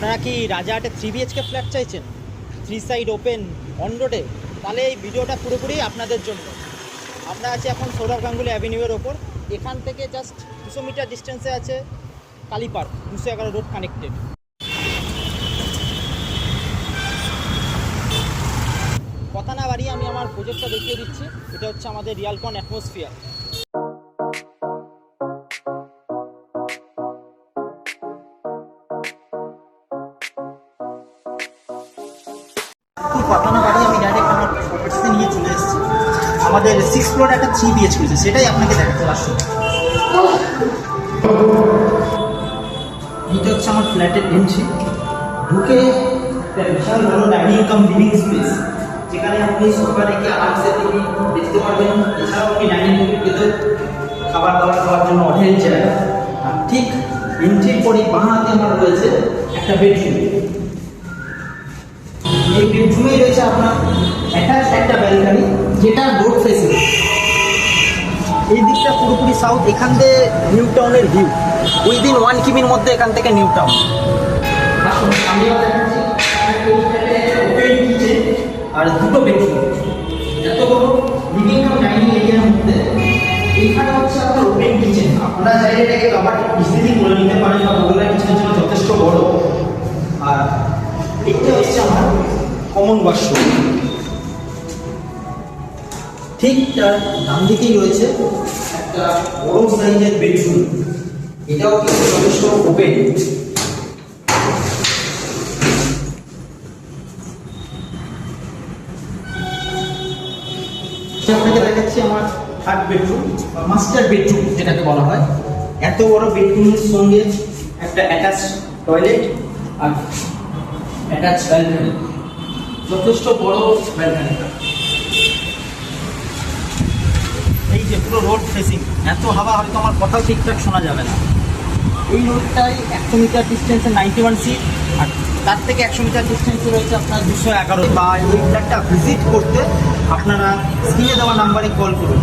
আপনারা কি রাজাহাটে 3 BHK flat চাইছেন, 3 সাইড ওপেন অন রোডে? তাহলে এই ভিডিওটা পুরোপুরি আপনাদের জন্য। আমরা আছি এখন সৌরভ গাঙ্গুলি অ্যাভিনিউয়ের ওপর। এখান থেকে জাস্ট 200 মিটার ডিস্টেন্সে আছে কালী পার্ক, 211 রোড কানেক্টেড। কথা না বাড়িয়ে আমি আমার প্রজেক্টটা দেখিয়ে দিচ্ছি। এটা হচ্ছে আমাদের রিয়ালকন অ্যাটমসফিয়ার। কথা না বাড়িয়ে আমি ডাইরেক্ট আমার প্রপার্টিতে নিয়ে চলে এসেছি। আমাদের 6 ফ্লোর একটা 3 BHK আছে, সেটাই আপনাকে দেখাতে আসছি। এটা হচ্ছে আমার ফ্ল্যাটের এন্ট্রি। ঢুকে বিশাল বড় ডাইনিং কাম লিভিং স্পেস, যেখানে আপনি সোফা রেখে আরামসে টিভি দেখতে পারবেন। এছাড়াও আপনি ডাইনিং রুমের ভেতর খাবার দাবার খাওয়ার জন্য অঢেল জায়গা। আর ঠিক এন্ট্রির পরে বাঁ হাতে আমার রয়েছে একটা বেডরুম। এই বেডরুমেই রয়েছে আপনার অ্যাটাচ একটা ব্যালকনি, যেটা রোড ফেসিং। এই দিকটা পুরোপুরি সাউথ। এখান থেকে নিউ টাউনের ভিউ উইদিন 1 কিমির মধ্যে এখান থেকে নিউ টাউন। আর দুটো বেডরুম, এত বড় লিভিং কাম ডাইনিং এরিয়ার মধ্যে এইখানে হচ্ছে আপনার ওপেন কিচেন। আপনারা চাইলে এটাকে কাভার ইজিলি করে নিতে পারেন, বা বগুড়া কিচেনের জন্য যথেষ্ট বড়। আর এটা হচ্ছে আমার কমন ওয়াশরুম। ঠিক তার ডান দিকেই রয়েছে একটা বড় সাইজের বেডরুম। এটাও কিন্তু যথেষ্ট ওপেন। আপনাকে দেখাচ্ছি আমার থার্ড বেডরুম বা মাস্টার বেডরুম যেটাকে বলা হয়। এত বড় বেডরুমের সঙ্গে একটা অ্যাটাচ টয়লেট আর অ্যাটাচ ব্যালকনি, যথেষ্ট বড় ব্যালকনিটা। এই যে পুরো রোড ফেসিং, এত হাওয়া হয়তো আমার কথাও ঠিকঠাক শোনা যাবে না। এই রোডটাই 100 মিটার ডিস্টেন্সে 91 সিট, আর তার থেকে 100 মিটার ডিস্টেন্সে রয়েছে আপনার 211। বা এই ফ্ল্যাটটা ভিজিট করতে আপনারা স্ক্রিনে দেওয়া নাম্বারে কল করুন।